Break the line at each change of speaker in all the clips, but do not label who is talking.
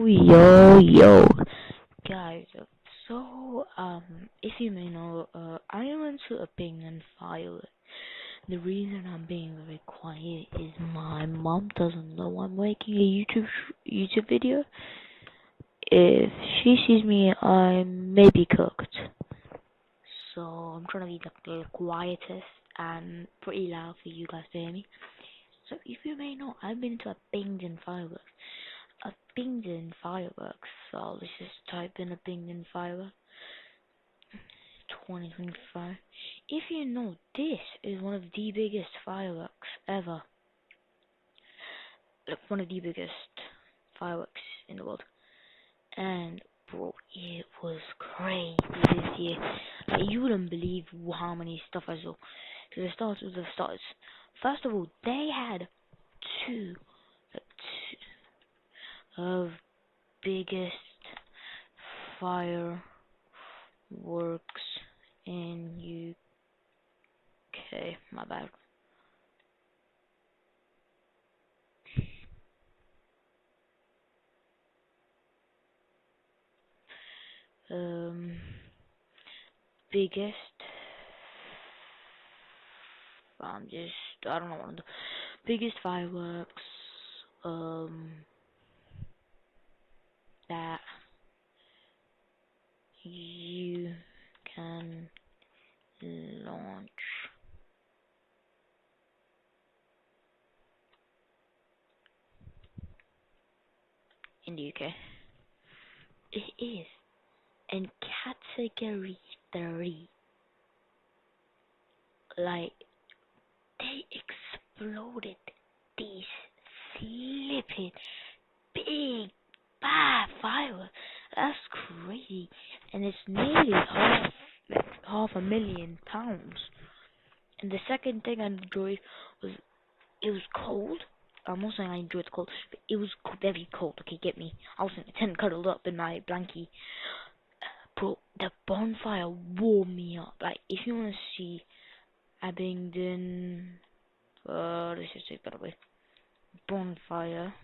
Yo, guys. So, if you may know, I went to a Abingdon fire. The reason I'm being very quiet is my mom doesn't know I'm making a YouTube video. If she sees me, I may be cooked. So I'm trying to be the quietest and pretty loud for you guys to hear me. So if you may know, I've been to a Abingdon fireworks. Abingdon fireworks. So let's just type in Abingdon fireworks 2025. If you know, this is one of the biggest fireworks ever. Like one of the biggest fireworks in the world. And bro, it was crazy this year. Like, you wouldn't believe how many stuff I saw. So the start with the starts. First of all, they had two of biggest fireworks in UK. My bad. Biggest. I don't know one of the biggest fireworks. That you can launch in the UK. It is in category 3. Like, they exploded these flipping big bad fireworks. That's crazy. And it's nearly half a million pounds. And the second thing I enjoyed was it was cold. I'm not saying I enjoyed the cold, but it was very cold. Okay, get me. I was in the tent cuddled up in my blankie. Bro, the bonfire warmed me up. Like, if you want to see Abingdon, let's just take that away. Bonfire.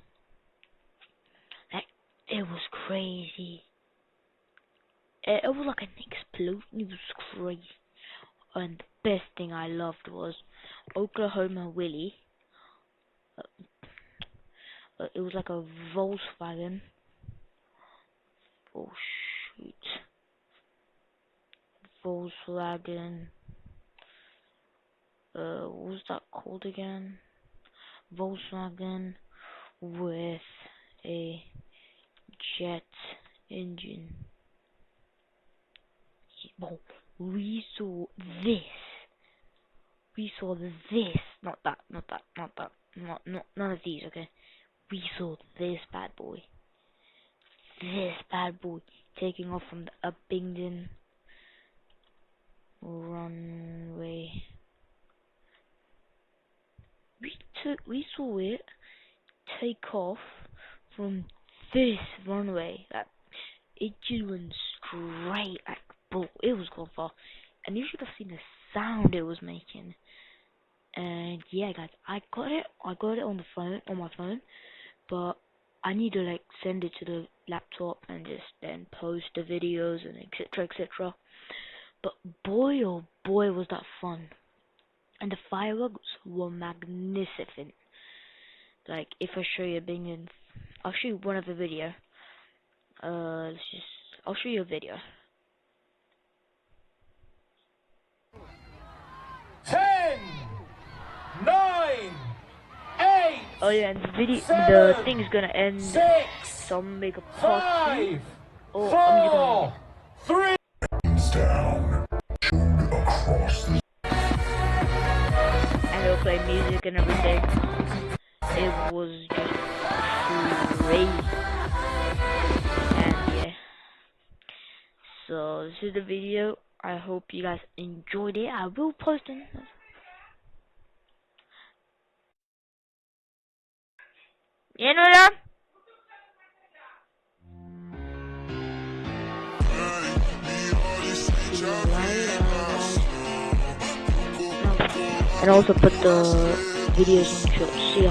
Like, it was crazy. It was like an explosion. It was crazy. And the best thing I loved was Oklahoma Willie. It was like a Volkswagen. Oh shoot. Volkswagen. What was that called again? Volkswagen with a jet engine. Well, we saw this. Not that. None of these, okay? We saw this bad boy. Taking off from the Abingdon runway. We saw it take off from this runway. Like, it just went straight. Like, bro, it was going far. And you should have seen the sound it was making. And yeah, guys, I got it on my phone, but I need to like send it to the laptop and just then post the videos and etc. But boy, oh boy, was that fun. And the fireworks were magnificent. Like, if I show you I'll show you one of the video. I'll show you a video.
10, 9, 8.
Oh yeah, and the thing is gonna end.
6,
So I'm gonna make a part 2.
5,
Or
4,
I'm just gonna
3.
Down, chewed across the
and it'll play music and everything. It was just crazy. And yeah. So this is the video. I hope you guys enjoyed it. I will post it. You know that? And also put the videos in short. See ya.